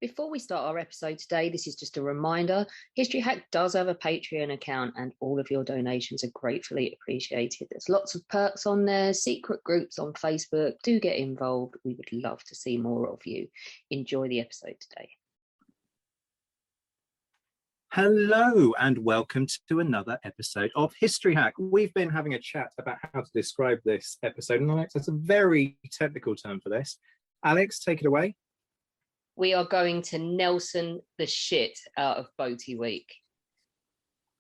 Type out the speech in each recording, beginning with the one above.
Before we start our episode today, this is just a reminder. History Hack does have a Patreon account and all of your donations are gratefully appreciated. There's lots of perks on there, secret groups on Facebook. Do get involved. We would love to see more of you. Enjoy the episode today. Hello and welcome to another episode of History Hack. We've been having a chat about how to describe this episode, and Alex has a very technical term for this. Alex, take it away. We are going to Nelson the shit out of Boaty Week.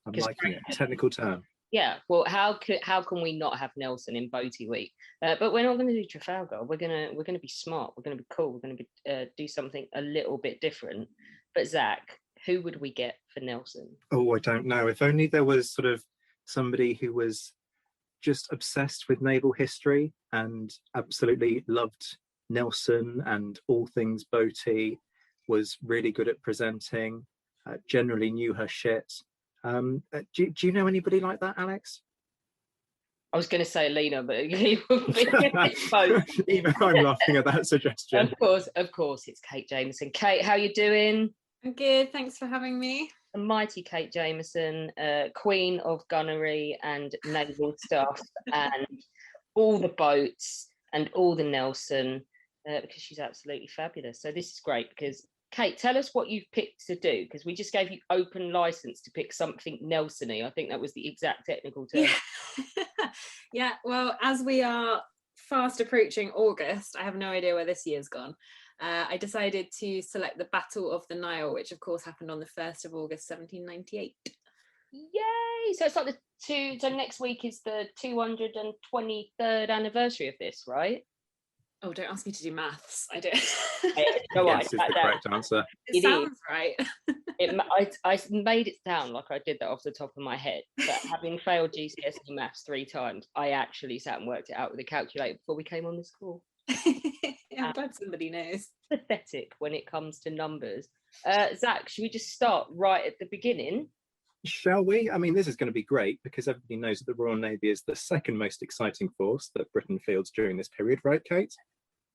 I'm liking it. Technical term. Yeah, well, how can we not have Nelson in Boaty Week? But we're not going to do Trafalgar. We're gonna be smart. We're going to be cool. We're going to do something a little bit different. But Zach, who would we get for Nelson? Oh, I don't know. If only there was sort of somebody who was just obsessed with naval history and absolutely loved Nelson and all things Boaty, was really good at presenting, generally knew her shit. Do you know anybody like that, Alex? I was going to say Alina, but he would be both. Even I'm laughing at that suggestion. Of course, it's Kate Jamieson. Kate, how you doing? I'm good, thanks for having me. The mighty Kate Jamieson, queen of gunnery and naval stuff and all the boats and all the Nelson, because she's absolutely fabulous. So this is great because, Kate, tell us what you've picked to do, because we just gave you open license to pick something Nelson-y. I think that was the exact technical term. Yeah, well, as we are fast approaching August, I have no idea where this year's gone. I decided to select the Battle of the Nile, which of course happened on the 1st of August, 1798. Yay! So it's like so next week is the 223rd anniversary of this, right? Oh, don't ask me to do maths. I don't. Yes, is the correct answer. It sounds right. I made it sound like I did that off the top of my head, but having failed GCSE maths 3 times, I actually sat and worked it out with a calculator before we came on this call. Yeah, I'm glad somebody knows. Pathetic when it comes to numbers. Zach, should we just start right at the beginning? Shall we? I mean, this is going to be great because everybody knows that the Royal Navy is the second most exciting force that Britain fields during this period, right, Kate?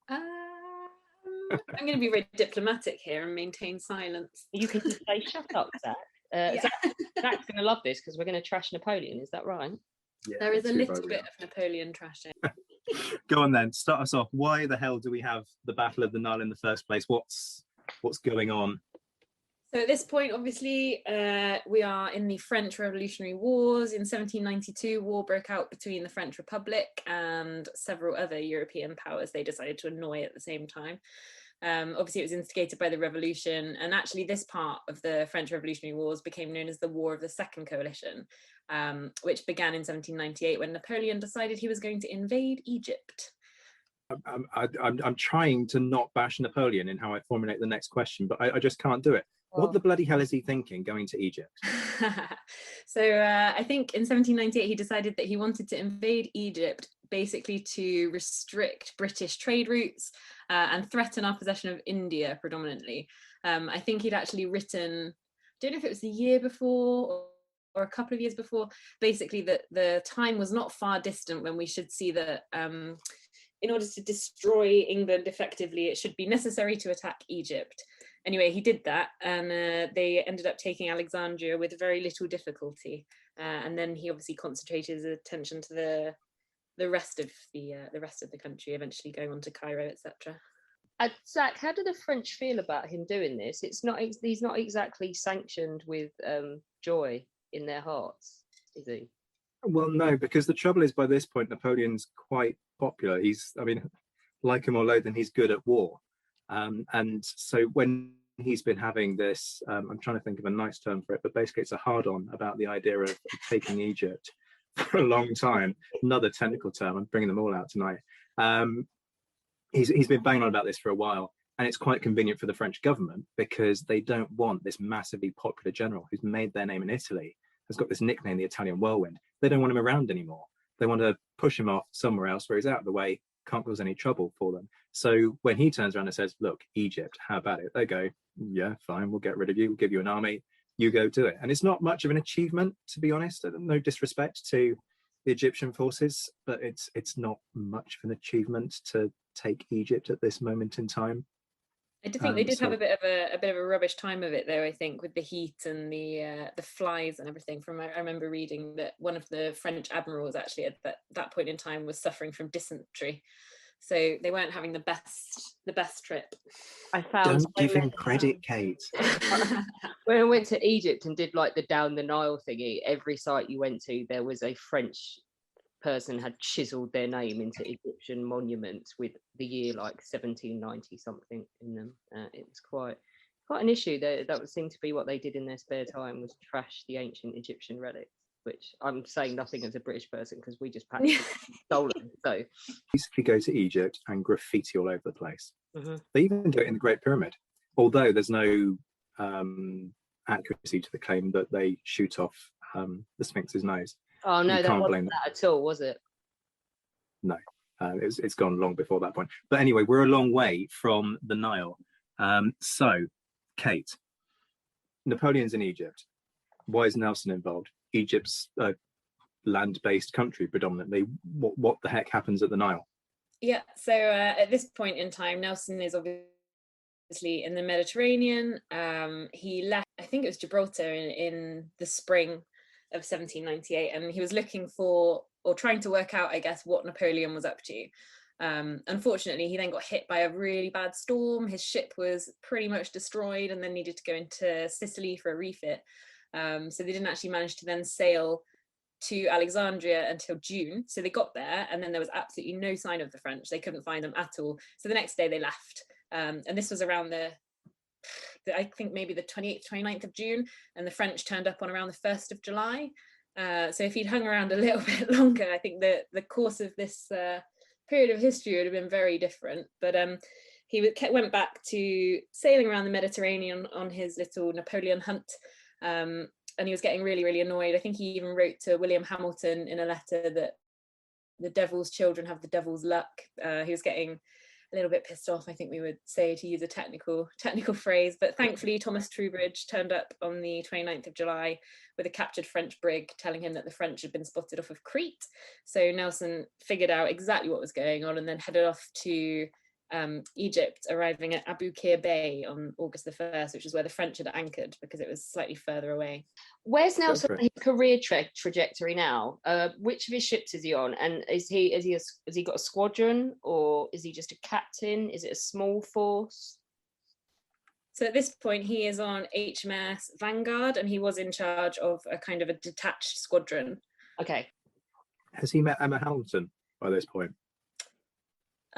I'm going to be very diplomatic here and maintain silence. You can just say, shut up, Zach. Yeah. Zach's going to love this because we're going to trash Napoleon, is that right? Yeah, there is a little bit of Napoleon trashing. Go on then, start us off. Why the hell do we have the Battle of the Nile in the first place? What's going on? So at this point, obviously, we are in the French Revolutionary Wars. In 1792, war broke out between the French Republic and several other European powers they decided to annoy at the same time. Obviously, it was instigated by the revolution, and actually this part of the French Revolutionary Wars became known as the War of the Second Coalition, which began in 1798 when Napoleon decided he was going to invade Egypt. I'm trying to not bash Napoleon in how I formulate the next question, but I just can't do it. What the bloody hell is he thinking going to Egypt? So I think in 1798 he decided that he wanted to invade Egypt basically to restrict British trade routes and threaten our possession of India predominantly. I think he'd actually written, I don't know if it was the year before or a couple of years before, basically that the time was not far distant when we should see that in order to destroy England effectively, it should be necessary to attack Egypt. Anyway, he did that, and they ended up taking Alexandria with very little difficulty. And then he obviously concentrated his attention to the rest of the country, eventually going on to Cairo, etc. Zach, how do the French feel about him doing this? He's not exactly sanctioned with joy in their hearts, is he? Well, no, because the trouble is, by this point, Napoleon's quite popular. Like him or loathe him, he's good at war. And so when he's been having this, I'm trying to think of a nice term for it, but basically it's a hard-on about the idea of taking Egypt for a long time. Another technical term, I'm bringing them all out tonight. He's been banging on about this for a while, and it's quite convenient for the French government because they don't want this massively popular general who's made their name in Italy, has got this nickname, the Italian Whirlwind. They don't want him around anymore. They want to push him off somewhere else where he's out of the way, can't cause any trouble for them. So when he turns around and says, look, Egypt, how about it? They go, yeah, fine, we'll get rid of you, we'll give you an army, you go do it. And it's not much of an achievement, to be honest. No disrespect to the Egyptian forces, but it's not much of an achievement to take Egypt at this moment in time. I do think they did have a bit of a rubbish time of it, though. I think with the heat and the flies and everything. I remember reading that one of the French admirals actually at that point in time was suffering from dysentery, so they weren't having the best trip. I found. Don't give him credit, Kate. When I went to Egypt and did like the down the Nile thingy, every site you went to, there was a French person had chiseled their name into Egyptian monuments with the year like 1790 something in them. It was quite an issue. That would seem to be what they did in their spare time, was trash the ancient Egyptian relics, which I'm saying nothing as a British person because we just packed stolen. So basically go to Egypt and graffiti all over the place. Mm-hmm. They even do it in the Great Pyramid, although there's no accuracy to the claim that they shoot off the Sphinx's nose. Oh no, that wasn't that at all, was it? No, it's gone long before that point. But anyway, we're a long way from the Nile. So, Kate, Napoleon's in Egypt. Why is Nelson involved? Egypt's a land-based country predominantly. What the heck happens at the Nile? Yeah, so at this point in time, Nelson is obviously in the Mediterranean. He left, I think it was Gibraltar in the spring of 1798, and he was looking for, or trying to work out, I guess, what Napoleon was up to. Unfortunately, he then got hit by a really bad storm. His ship was pretty much destroyed and then needed to go into Sicily for a refit. So they didn't actually manage to then sail to Alexandria until June. So they got there and then there was absolutely no sign of the French. They couldn't find them at all. So the next day they left. And this was around I think maybe the 28th, 29th of June, and the French turned up on around the 1st of July. So if he'd hung around a little bit longer, I think the course of this period of history would have been very different. But he went back to sailing around the Mediterranean on his little Napoleon hunt, and he was getting really, really annoyed. I think he even wrote to William Hamilton in a letter that the devil's children have the devil's luck. He was getting a little bit pissed off, I think we would say, to use a technical phrase. But thankfully, Thomas Trowbridge turned up on the 29th of July with a captured French brig, telling him that the French had been spotted off of Crete. So Nelson figured out exactly what was going on and then headed off to Egypt, arriving at Abu Qir Bay on August the 1st, which is where the French had anchored because it was slightly further away. Where's Nelson on his career trajectory now? Which of his ships is he on? And has he got a squadron, or is he just a captain? Is it a small force? So at this point, he is on HMS Vanguard, and he was in charge of a kind of a detached squadron. Okay. Has he met Emma Hamilton by this point?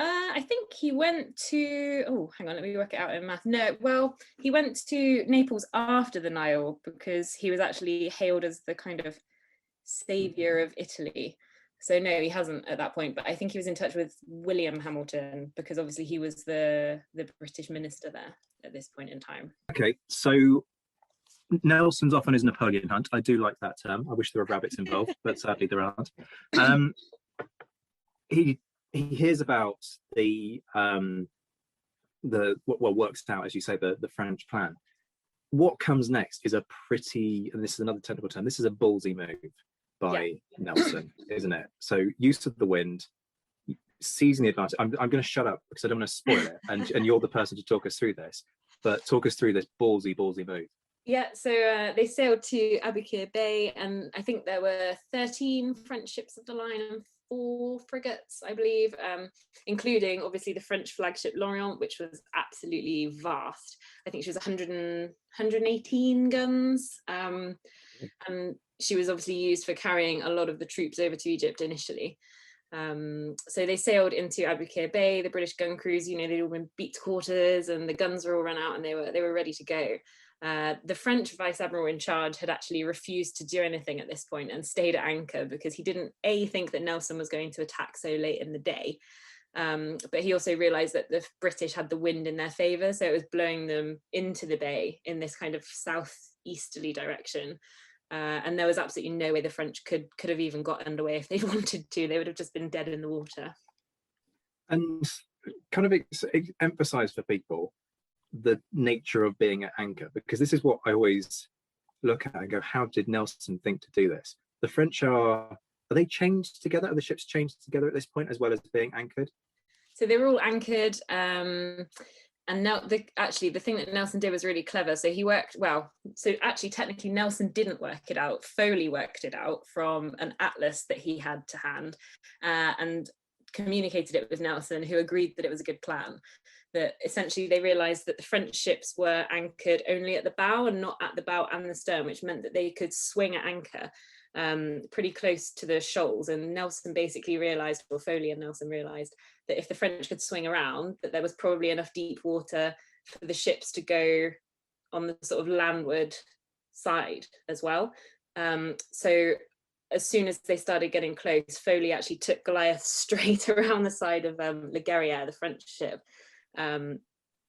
I think he went to, hang on, let me work it out in math. No, well, he went to Naples after the Nile because he was actually hailed as the kind of saviour of Italy. So no, he hasn't at that point, but I think he was in touch with William Hamilton because obviously he was the British minister there at this point in time. Okay, so Nelson's off on his Napoleon hunt. I do like that term. I wish there were rabbits involved, but sadly there aren't. He hears about what works out, as you say, the French plan. What comes next is a pretty, and this is another technical term, this is a ballsy move by Nelson, isn't it? So use of the wind, seizing the advantage. I'm going to shut up because I don't want to spoil it, and you're the person to talk us through this, but talk us through this ballsy move. Yeah, so they sailed to Abu Qir Bay, and I think there were 13 French ships of the line and 4 frigates, I believe, including obviously the French flagship LOreon, which was absolutely vast. I think she was 118 guns, and she was obviously used for carrying a lot of the troops over to Egypt initially. So they sailed into Abu Qir Bay. The British gun crews, they'd all been beat to quarters, and the guns were all run out, and they were ready to go. The French vice admiral in charge had actually refused to do anything at this point and stayed at anchor because he didn't think that Nelson was going to attack so late in the day, but he also realized that the British had the wind in their favor, so it was blowing them into the bay in this kind of southeasterly direction, and there was absolutely no way the French could have even got underway if they wanted to. They would have just been dead in the water. And kind of emphasize for people the nature of being at anchor, because this is what I always look at and go, how did Nelson think to do this? The French are they chained together? Are the ships chained together at this point as well as being anchored? So they were all anchored, now actually the thing that Nelson did was really clever. So he worked, well, so actually technically Nelson didn't work it out. Foley worked it out from an atlas that he had to hand, and communicated it with Nelson, who agreed that it was a good plan. That essentially they realized that the French ships were anchored only at the bow and not at the bow and the stern, which meant that they could swing at anchor pretty close to the shoals. And Nelson basically realized, or Foley and Nelson realized, that if the French could swing around, that there was probably enough deep water for the ships to go on the sort of landward side as well. So as soon as they started getting close, Foley actually took Goliath straight around the side of Le Guerrière, the French ship. And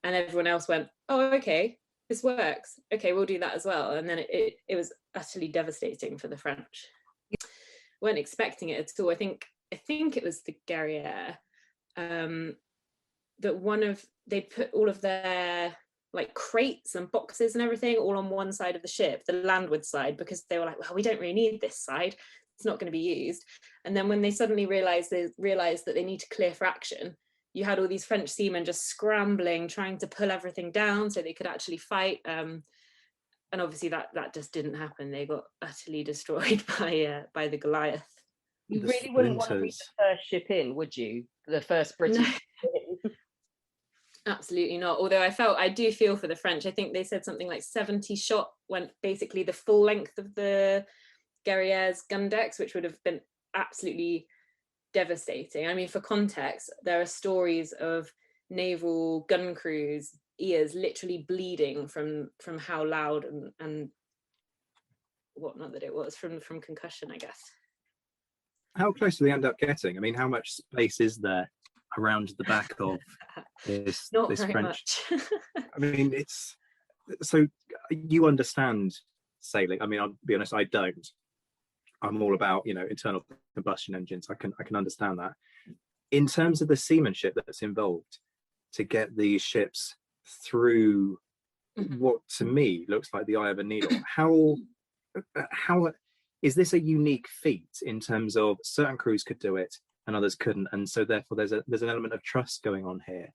everyone else went, oh, okay, this works. Okay, we'll do that as well. And then it was utterly devastating for the French. Weren't expecting it at all. I think it was the Guerrière that they put all of their like crates and boxes and everything all on one side of the ship, the landward side, because they were like, well, we don't really need this side. It's not going to be used. And then when they suddenly realized that they need to clear for action, you had all these French seamen just scrambling, trying to pull everything down so they could actually fight. And obviously that just didn't happen. They got utterly destroyed by the Goliath. You really wouldn't want to be the first ship in, would you? The first British ship in? Absolutely not. Although I do feel for the French. I think they said something like 70 shot went basically the full length of the Guerrière's gun decks, which would have been absolutely devastating. I mean, for context, there are stories of naval gun crews' ears literally bleeding from how loud and whatnot that it was from concussion, I guess. How close do they end up getting? I mean, how much space is there around the back of this French? Much. I mean, it's so you understand sailing. I mean, I'll be honest, I don't. I'm all about, internal combustion engines. I can understand that. In terms of the seamanship that's involved to get these ships through what to me looks like the eye of a needle, how is this a unique feat in terms of certain crews could do it and others couldn't, and so therefore there's an element of trust going on here,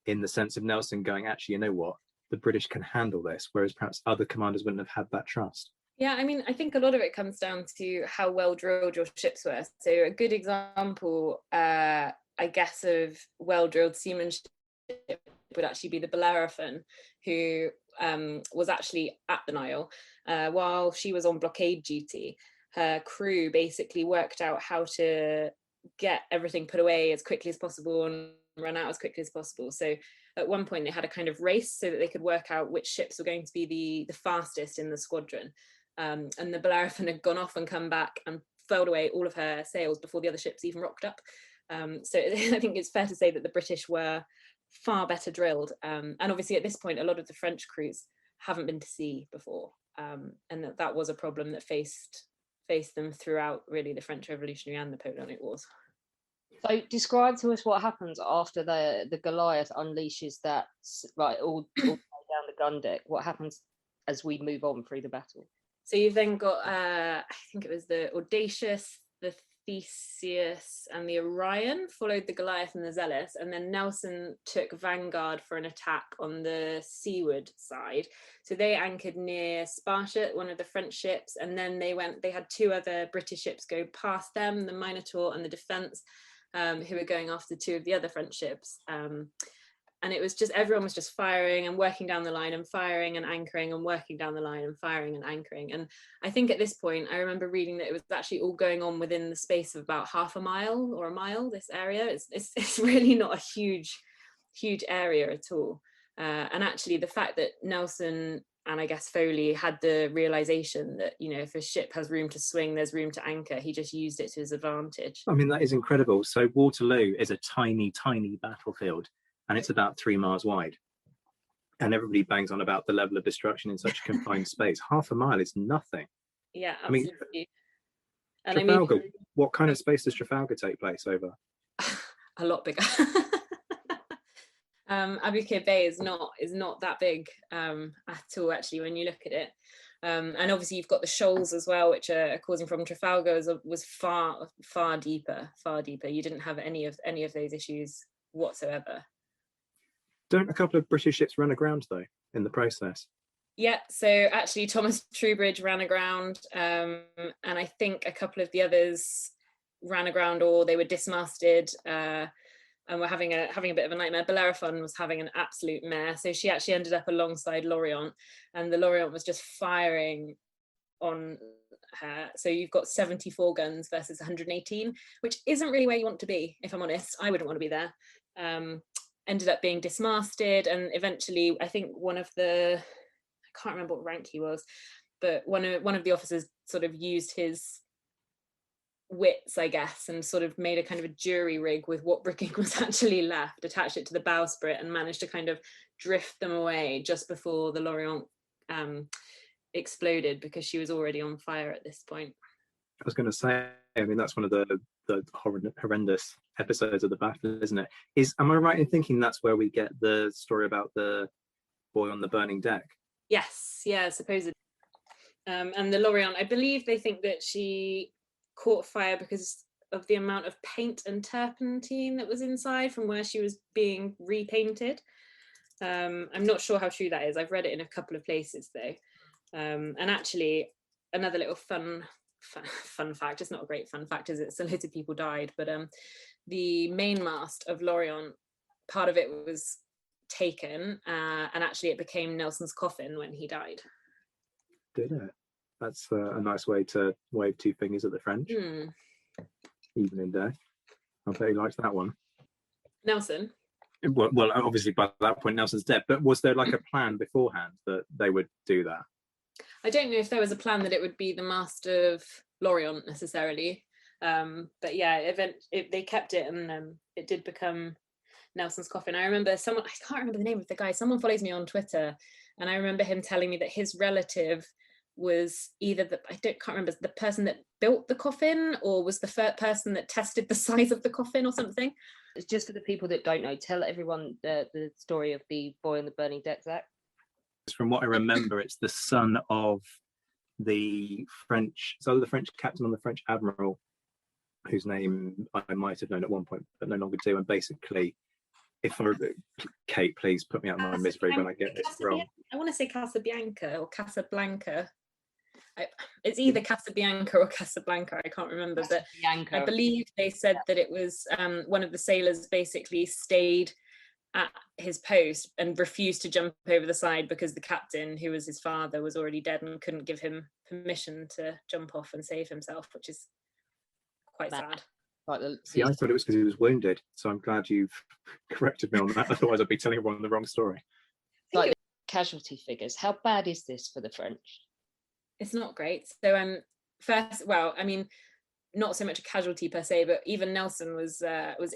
in the sense of Nelson going, actually, you know what, the British can handle this, whereas perhaps other commanders wouldn't have had that trust. Yeah, I mean, I think a lot of it comes down to how well drilled your ships were. So a good example, I guess, of well-drilled seamanship would actually be the Bellerophon, who was actually at the Nile while she was on blockade duty. Her crew basically worked out how to get everything put away as quickly as possible and run out as quickly as possible. So at one point they had a kind of race so that they could work out which ships were going to be the fastest in the squadron. And the Bellerophon had gone off and come back and furled away all of her sails before the other ships even rocked up. So I think it's fair to say that the British were far better drilled. And obviously at this point, a lot of the French crews haven't been to sea before. And that was a problem that faced them throughout really the French Revolutionary and Napoleonic Wars. So describe to us what happens after the Goliath unleashes that, right, all down the gun deck. What happens as we move on through the battle? So you've then got, I think it was the Audacious, the Theseus and the Orion followed the Goliath and the Zealous, and then Nelson took vanguard for an attack on the seaward side. So they anchored near Sparta, one of the French ships, and then they had two other British ships go past them, the Minotaur and the Defence, who were going after two of the other French ships. And it was just, everyone was just firing and working down the line and firing and anchoring and working down the line and firing and anchoring. And I think at this point, I remember reading that it was actually all going on within the space of about half a mile or a mile, this area. It's really not a huge area at all. And actually the fact that Nelson and I guess Foley had the realization that, if a ship has room to swing, there's room to anchor. He just used it to his advantage. I mean, that is incredible. So Waterloo is a tiny, tiny battlefield, and it's about 3 miles wide. And everybody bangs on about the level of destruction in such a confined space. Half a mile is nothing. Yeah, absolutely. Trafalgar, what kind of space does Trafalgar take place over? A lot bigger. Aboukir Bay is not that big at all, actually, when you look at it. And obviously you've got the shoals as well, which are causing from Trafalgar was far deeper. You didn't have any of those issues whatsoever. Don't a couple of British ships run aground though in the process? Yeah, so actually Thomas Trowbridge ran aground, and I think a couple of the others ran aground or they were dismasted, and were having a bit of a nightmare. Bellerophon was having an absolute mare, so she actually ended up alongside LOreon, and the LOreon was just firing on her. So you've got 74 guns versus 118, which isn't really where you want to be, if I'm honest. I wouldn't want to be there. Ended up being dismasted, and eventually I think one of the, I can't remember what rank he was, but one of the officers sort of used his wits, I guess, and sort of made a kind of a jury rig with what rigging was actually left, attached it to the bowsprit, and managed to kind of drift them away just before the LOreon exploded, because she was already on fire at this point. I was going to say, I mean, that's one of the horrendous episodes of the battle, isn't it? Am I right in thinking that's where we get the story about the boy on the burning deck? Yes, yeah, supposedly. And the LOreon, I believe they think that she caught fire because of the amount of paint and turpentine that was inside from where she was being repainted. I'm not sure how true that is. I've read it in a couple of places though. And actually, another little fun fact, it's not a great fun fact, is it? So loads of people died, but the mainmast of LOreon, part of it was taken, and actually it became Nelson's coffin when he died. Did it? That's a nice way to wave two fingers at the French. Evening day. I bet he likes that one. Nelson? Well, obviously by that point Nelson's dead, but was there like a plan beforehand that they would do that? I don't know if there was a plan that it would be the mast of LOreon necessarily, but yeah, they kept it, and it did become Nelson's coffin. I remember someone, I can't remember the name of the guy, someone follows me on Twitter, and I remember him telling me that his relative was either can't remember, the person that built the coffin, or was the first person that tested the size of the coffin or something. It's just for the people that don't know, tell everyone the story of the boy on the Burning Dex Act. From what I remember, it's the son of the French captain and the French admiral, whose name I might have known at one point, but no longer do. And basically, Kate, please put me out of my misery when I get this wrong. I want to say Casabianca or Casablanca. It's either Casabianca or Casablanca, I can't remember, but I believe they said that it was one of the sailors basically stayed at his post and refused to jump over the side because the captain, who was his father, was already dead and couldn't give him permission to jump off and save himself, which is quite sad. See, I thought it was because he was wounded, so I'm glad you've corrected me on that. Otherwise I'd be telling everyone the wrong story. Like casualty figures, how bad is this for the French? It's not great. So first, well, I mean, not so much a casualty per se, but even Nelson was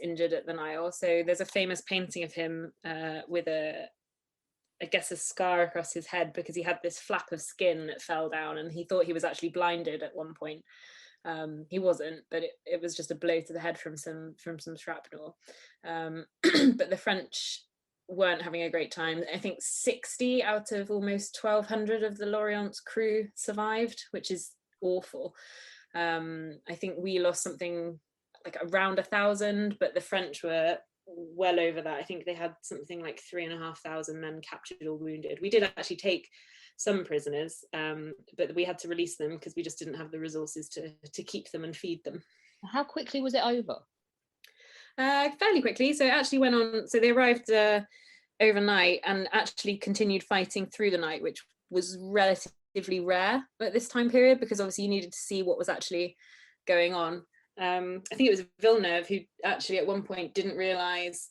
injured at the Nile. So there's a famous painting of him with a scar across his head, because he had this flap of skin that fell down, and he thought he was actually blinded at one point. He wasn't, but it was just a blow to the head from some shrapnel. But the French weren't having a great time. I think 60 out of almost 1,200 of the LOreon's crew survived, which is awful. I think we lost something like around 1,000, but the French were well over that. I think they had something like 3,500 men captured or wounded. We did actually take some prisoners, but we had to release them because we just didn't have the resources to keep them and feed them. How quickly was it over? Fairly quickly. So it actually went on. So they arrived overnight and actually continued fighting through the night, which was relatively rare at this time period, because obviously you needed to see what was actually going on. I think it was Villeneuve who actually at one point didn't realise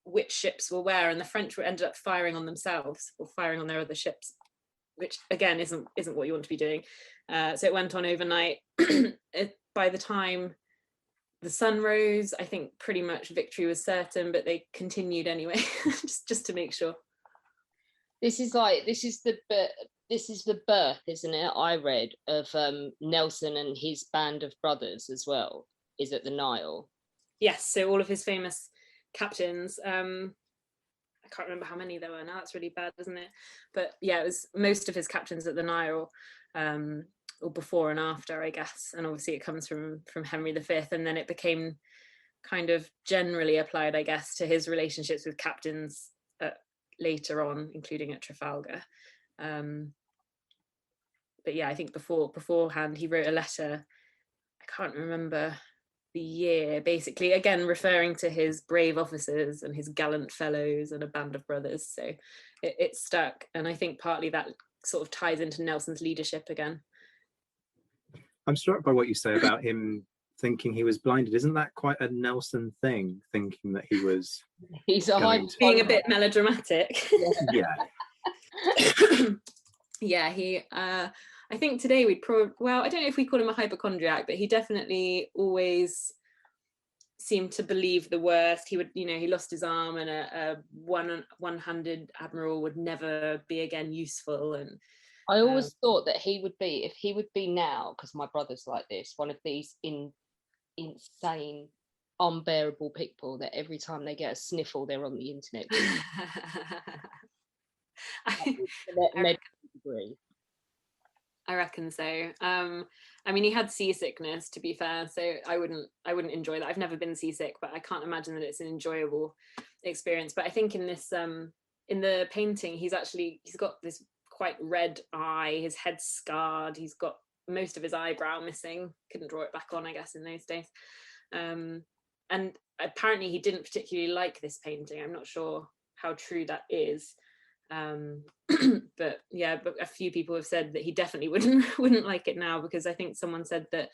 which ships were where, and the French ended up firing on themselves or firing on their other ships, which again isn't what you want to be doing. So it went on overnight. By the time the sun rose, I think pretty much victory was certain, but they continued anyway, just to make sure. This is the birth, isn't it? I read of Nelson and his band of brothers as well. Is at the Nile. Yes, so all of his famous captains. I can't remember how many there were now. That's really bad, isn't it? But yeah, it was most of his captains at the Nile, or before and after, I guess. And obviously it comes from Henry V, and then it became kind of generally applied, I guess, to his relationships with captains later on, including at Trafalgar. But yeah, I think beforehand he wrote a letter, I can't remember the year, basically again referring to his brave officers and his gallant fellows and a band of brothers. So it stuck, and I think partly that sort of ties into Nelson's leadership again. I'm struck by what you say about him thinking he was blinded. Isn't that quite a Nelson thing, thinking that he was He's a high being a bit melodramatic? Yeah. Yeah, he I think today we'd probably, well, I don't know if we call him a hypochondriac, but he definitely always seemed to believe the worst. He would, he lost his arm, and a one-handed admiral would never be again useful. And I always thought that if he would be now, because my brother's like this, one of these insane, unbearable people that every time they get a sniffle, they're on the internet. I reckon so. I mean, he had seasickness, to be fair, so I wouldn't enjoy that. I've never been seasick, but I can't imagine that it's an enjoyable experience. But I think in this in the painting, he's got this quite red eye, his head's scarred, he's got most of his eyebrow missing, couldn't draw it back on, I guess, in those days. And apparently he didn't particularly like this painting. I'm not sure how true that is. But a few people have said that he definitely wouldn't like it now, because I think someone said that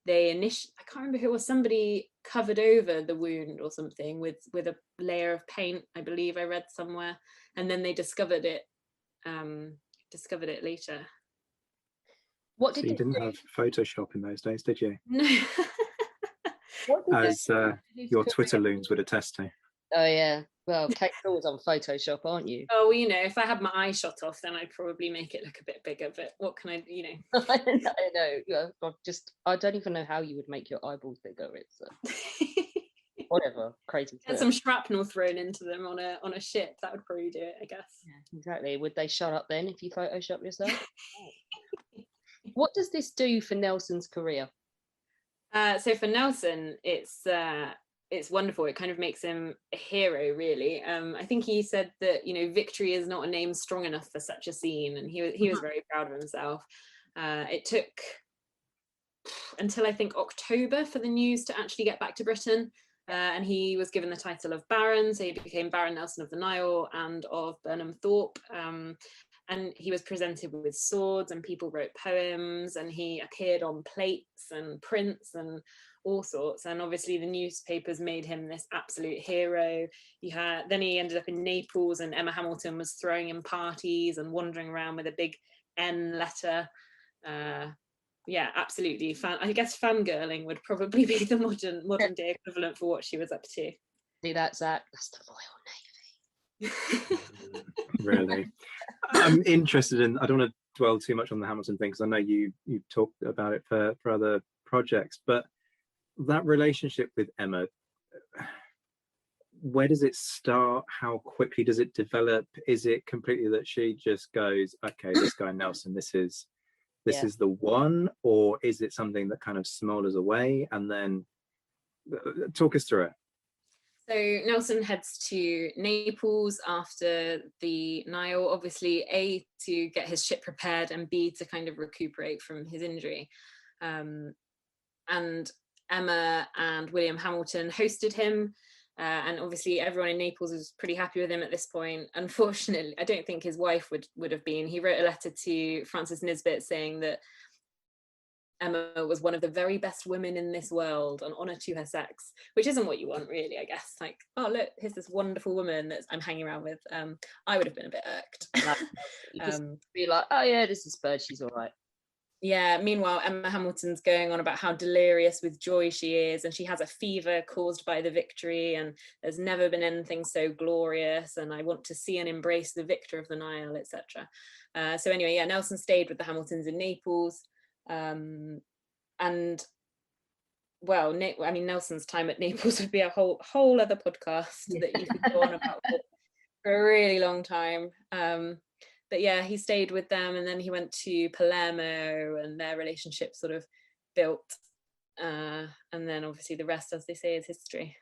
I can't remember who it was, somebody covered over the wound or something with a layer of paint, I believe I read somewhere, and then they discovered it later. What did you didn't have Photoshop in those days, did you? No. As your Twitter loons would attest to. Oh yeah, well, Kate Hall's on Photoshop, aren't you? Oh, well, if I had my eye shot off, then I'd probably make it look a bit bigger. But what can I, I know. I don't even know how you would make your eyeballs bigger. It's whatever, crazy. Get some shrapnel thrown into them on a ship. That would probably do it, I guess. Yeah, exactly. Would they shut up then if you Photoshop yourself? What does this do for Nelson's career? So for Nelson, it's wonderful. It kind of makes him a hero, really. I think he said that victory is not a name strong enough for such a scene, and he was very proud of himself. It took until I think October for the news to actually get back to Britain, and he was given the title of Baron, so he became Baron Nelson of the Nile and of Burnham Thorpe. And he was presented with swords, and people wrote poems, and he appeared on plates and prints and all sorts. And obviously the newspapers made him this absolute hero. Then he ended up in Naples, and Emma Hamilton was throwing him parties and wandering around with a big N letter. Absolutely. I guess fangirling would probably be the modern day equivalent for what she was up to. See that, Zach? That's the Royal Navy. Really. I'm interested in, I don't want to dwell too much on the Hamilton thing, because I know you've talked about it for other projects, but that relationship with Emma, where does it start? How quickly does it develop? Is it completely that she just goes, okay, this guy Nelson, this is the one, or is it something that kind of smolders away? And then talk us through it. So Nelson heads to Naples after the Nile, obviously A, to get his ship prepared, and B, to kind of recuperate from his injury. And Emma and William Hamilton hosted him, and obviously everyone in Naples was pretty happy with him at this point. Unfortunately, I don't think his wife would have been. He wrote a letter to Frances Nisbet saying that Emma was one of the very best women in this world, an honour to her sex, which isn't what you want, really, I guess. Like, oh, look, here's this wonderful woman that I'm hanging around with. I would have been a bit irked. You just be like, oh yeah, this is Bird, she's all right. Yeah, meanwhile, Emma Hamilton's going on about how delirious with joy she is, and she has a fever caused by the victory, and there's never been anything so glorious, and I want to see and embrace the victor of the Nile, etc. So anyway, yeah, Nelson stayed with the Hamiltons in Naples. And well, I mean, Nelson's time at Naples would be a whole other podcast that you could go on about for a really long time. But yeah, he stayed with them, and then he went to Palermo, and their relationship sort of built. And then obviously the rest, as they say, is history.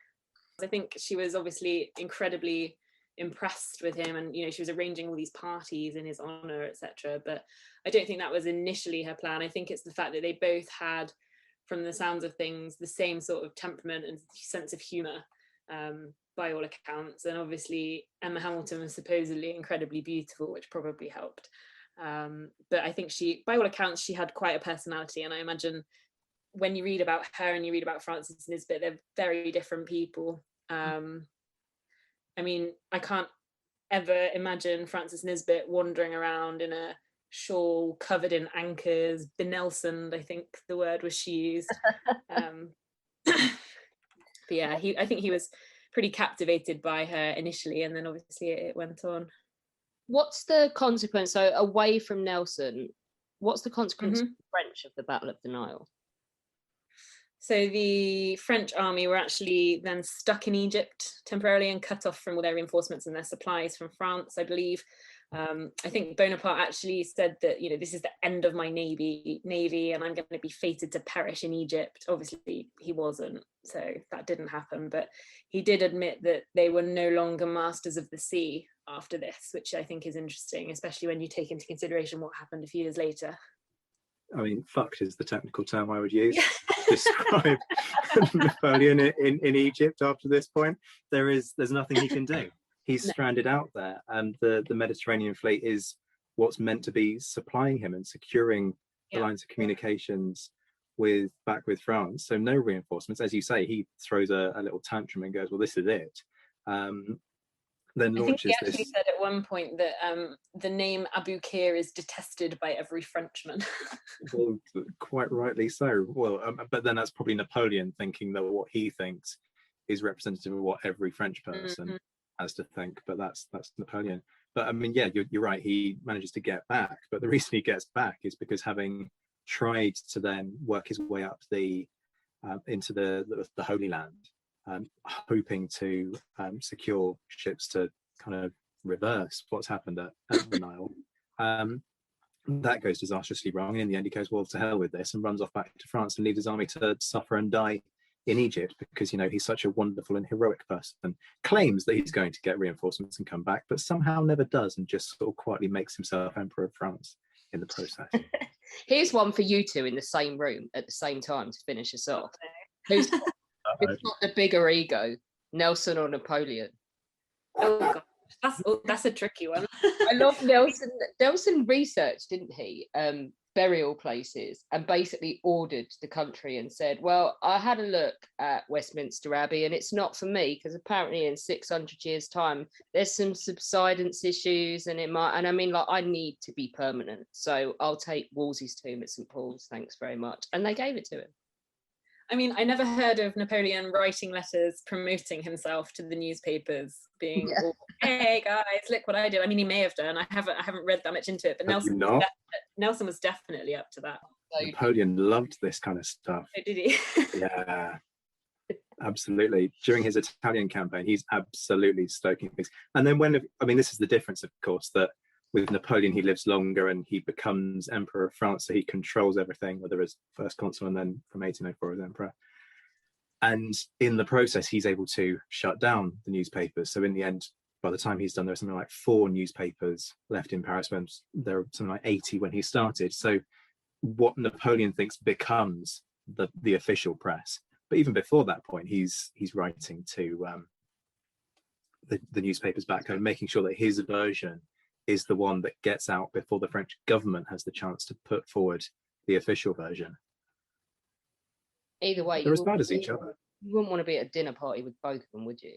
I think she was obviously incredibly impressed with him, and she was arranging all these parties in his honor, etc. But I don't think that was initially her plan. I think it's the fact that they both had, from the sounds of things, the same sort of temperament and sense of humor, by all accounts. And obviously Emma Hamilton was supposedly incredibly beautiful, which probably helped. But I think by all accounts, she had quite a personality, and I imagine when you read about her and you read about Frances Nisbet, they're very different people. I mean, I can't ever imagine Frances Nisbet wandering around in a shawl covered in anchors, benelsoned, I think the word was she used. But yeah, I think he was pretty captivated by her initially, and then obviously it went on. What's the consequence? So away from Nelson, what's the consequence of the French of the Battle of the Nile? So the French army were actually then stuck in Egypt temporarily and cut off from all their reinforcements and their supplies from France, I believe. I think Bonaparte actually said that, this is the end of my navy, and I'm going to be fated to perish in Egypt. Obviously, he wasn't, so that didn't happen. But he did admit that they were no longer masters of the sea after this, which I think is interesting, especially when you take into consideration what happened a few years later. I mean, fucked is the technical term I would use to describe Napoleon in Egypt after this point. There's nothing he can do. He's stranded out there, and the Mediterranean fleet is what's meant to be supplying him and securing the lines of communications back with France. So no reinforcements. As you say, he throws a little tantrum and goes, well, this is it. Then launches I think he actually said at one point that the name Abu Kir is detested by every Frenchman. Well, quite rightly so. Well, but then that's probably Napoleon thinking that what he thinks is representative of what every French person has to think. But that's Napoleon. But I mean, yeah, you're right. He manages to get back, but the reason he gets back is because having tried to then work his way up into the Holy Land, hoping to secure ships to kind of reverse what's happened at the Nile. That goes disastrously wrong. And in the end, he goes, well, to hell with this, and runs off back to France and leaves his army to suffer and die in Egypt because, he's such a wonderful and heroic person. Claims that he's going to get reinforcements and come back, but somehow never does, and just sort of quietly makes himself Emperor of France in the process. Here's one for you two in the same room at the same time to finish us off. Who's got the bigger ego, Nelson or Napoleon? Oh gosh, that's a tricky one. I love Nelson. Nelson researched, didn't he, burial places, and basically ordered the country and said, well, I had a look at Westminster Abbey and it's not for me, because apparently in 600 years time there's some subsidence issues, and I mean, like, I need to be permanent, so I'll take Wolsey's tomb at St Paul's, thanks very much. And they gave it to him. I mean, I never heard of Napoleon writing letters promoting himself to the newspapers, being, hey guys, look what I do. I mean, he may have done. I haven't read that much into it, but Nelson was definitely up to that. Napoleon loved this kind of stuff. Oh, did he? Yeah, absolutely. During his Italian campaign, he's absolutely stoking things. And then this is the difference, of course, that with Napoleon, he lives longer and he becomes Emperor of France, so he controls everything, whether as first consul and then from 1804 as Emperor. And in the process, he's able to shut down the newspapers. So in the end, by the time he's done, there's something like 4 newspapers left in Paris, when there were something like 80 when he started. So what Napoleon thinks becomes the official press. But even before that point, he's writing to the newspapers back home, making sure that his version is the one that gets out before the French government has the chance to put forward the official version. Either way, they're as bad as each other. You wouldn't want to be at a dinner party with both of them, would you?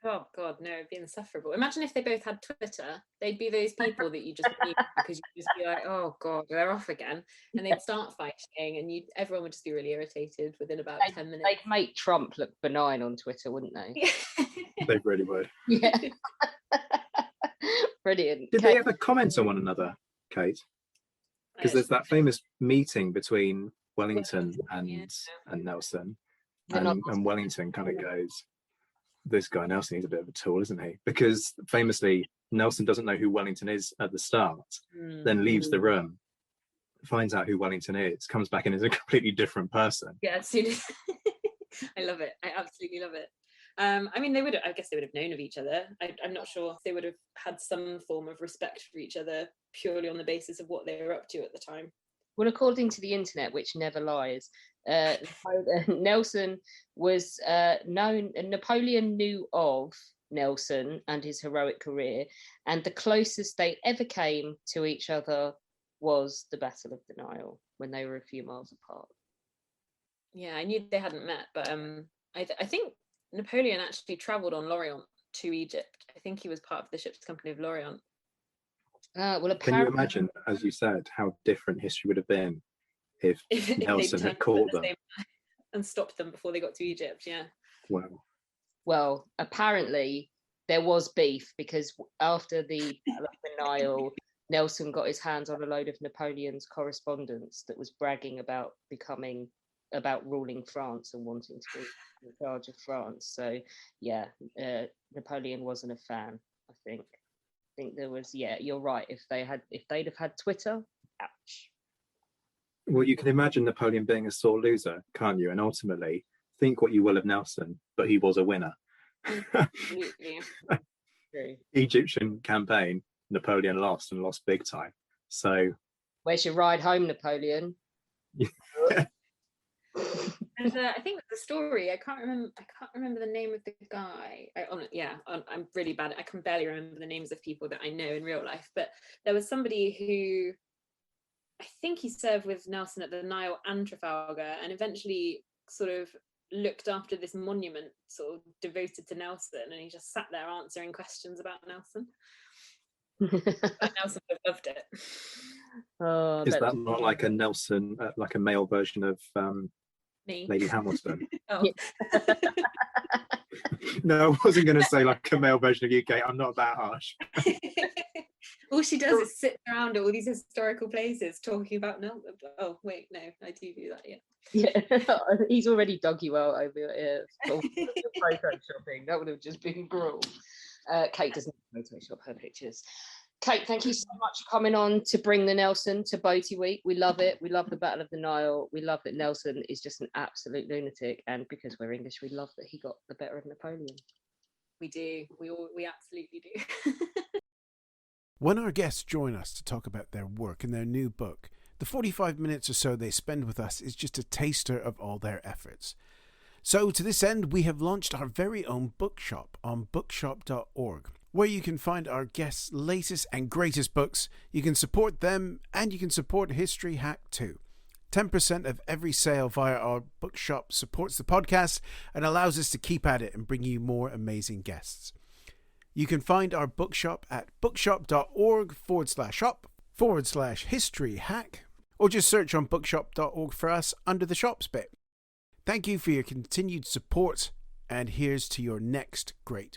Oh God, no, it'd be insufferable. Imagine if they both had Twitter. They'd be those people that you just mute because you just be like, oh God, they're off again, and they'd start fighting, and everyone would just be really irritated within about 10 minutes. They'd make Trump look benign on Twitter, wouldn't they? They really would. Yeah. Brilliant. Did they ever comment on one another, Kate? Because there's that famous meeting between Wellington and Nelson, and Wellington kind of goes, this guy Nelson, he's a bit of a tool, isn't he? Because famously, Nelson doesn't know who Wellington is at the start, then leaves the room, finds out who Wellington is, comes back and is a completely different person. Yeah, as soon as I love it. I absolutely love it. I mean, I guess they would have known of each other. I'm not sure they would have had some form of respect for each other purely on the basis of what they were up to at the time. Well, according to the internet, which never lies, Nelson was known, Napoleon knew of Nelson and his heroic career, and the closest they ever came to each other was the Battle of the Nile, when they were a few miles apart. Yeah, I knew they hadn't met, but I think Napoleon actually travelled on LOreon to Egypt. I think he was part of the ship's company of LOreon. Well, can you imagine, as you said, how different history would have been if Nelson had caught them and stopped them before they got to Egypt? Yeah. Well, apparently there was beef, because after the Battle of the Nile, Nelson got his hands on a load of Napoleon's correspondence that was bragging about ruling France and wanting to be in charge of France. So yeah, Napoleon wasn't a fan, I think. I think there was, yeah, you're right. If they'd have had Twitter, ouch. Well, you can imagine Napoleon being a sore loser, can't you? And ultimately, think what you will of Nelson, but he was a winner. Absolutely. Egyptian campaign, Napoleon lost, and lost big time. So where's your ride home, Napoleon? And I think with the story, I can't remember the name of the guy. I'm really bad. I can barely remember the names of people that I know in real life. But there was somebody who, I think he served with Nelson at the Nile and Trafalgar, and eventually sort of looked after this monument sort of devoted to Nelson, and he just sat there answering questions about Nelson. But Nelson would have loved it. Oh, is that not like a Nelson, like a male version of me, Lady Hamilton? Oh. No, I wasn't going to say like a male version of UK. I'm not that harsh. All she does is sit around at all these historical places talking about Nelson. Oh wait, no, I do that. Yeah, he's already dug you out over photo shopping. That would have just been gruel. Kate doesn't Photoshop her pictures. Kate, thank you so much for coming on to bring the Nelson to Boaty Week. We love it. We love the Battle of the Nile. We love that Nelson is just an absolute lunatic, and because we're English, we love that he got the better of Napoleon. We do. We absolutely do. When our guests join us to talk about their work and their new book, the 45 minutes or so they spend with us is just a taster of all their efforts. So to this end, we have launched our very own bookshop on bookshop.org, where you can find our guests' latest and greatest books. You can support them, and you can support History Hack too. 10% of every sale via our bookshop supports the podcast and allows us to keep at it and bring you more amazing guests. You can find our bookshop at bookshop.org/shop/history hack, or just search on bookshop.org for us under the shops bit. Thank you for your continued support, and here's to your next great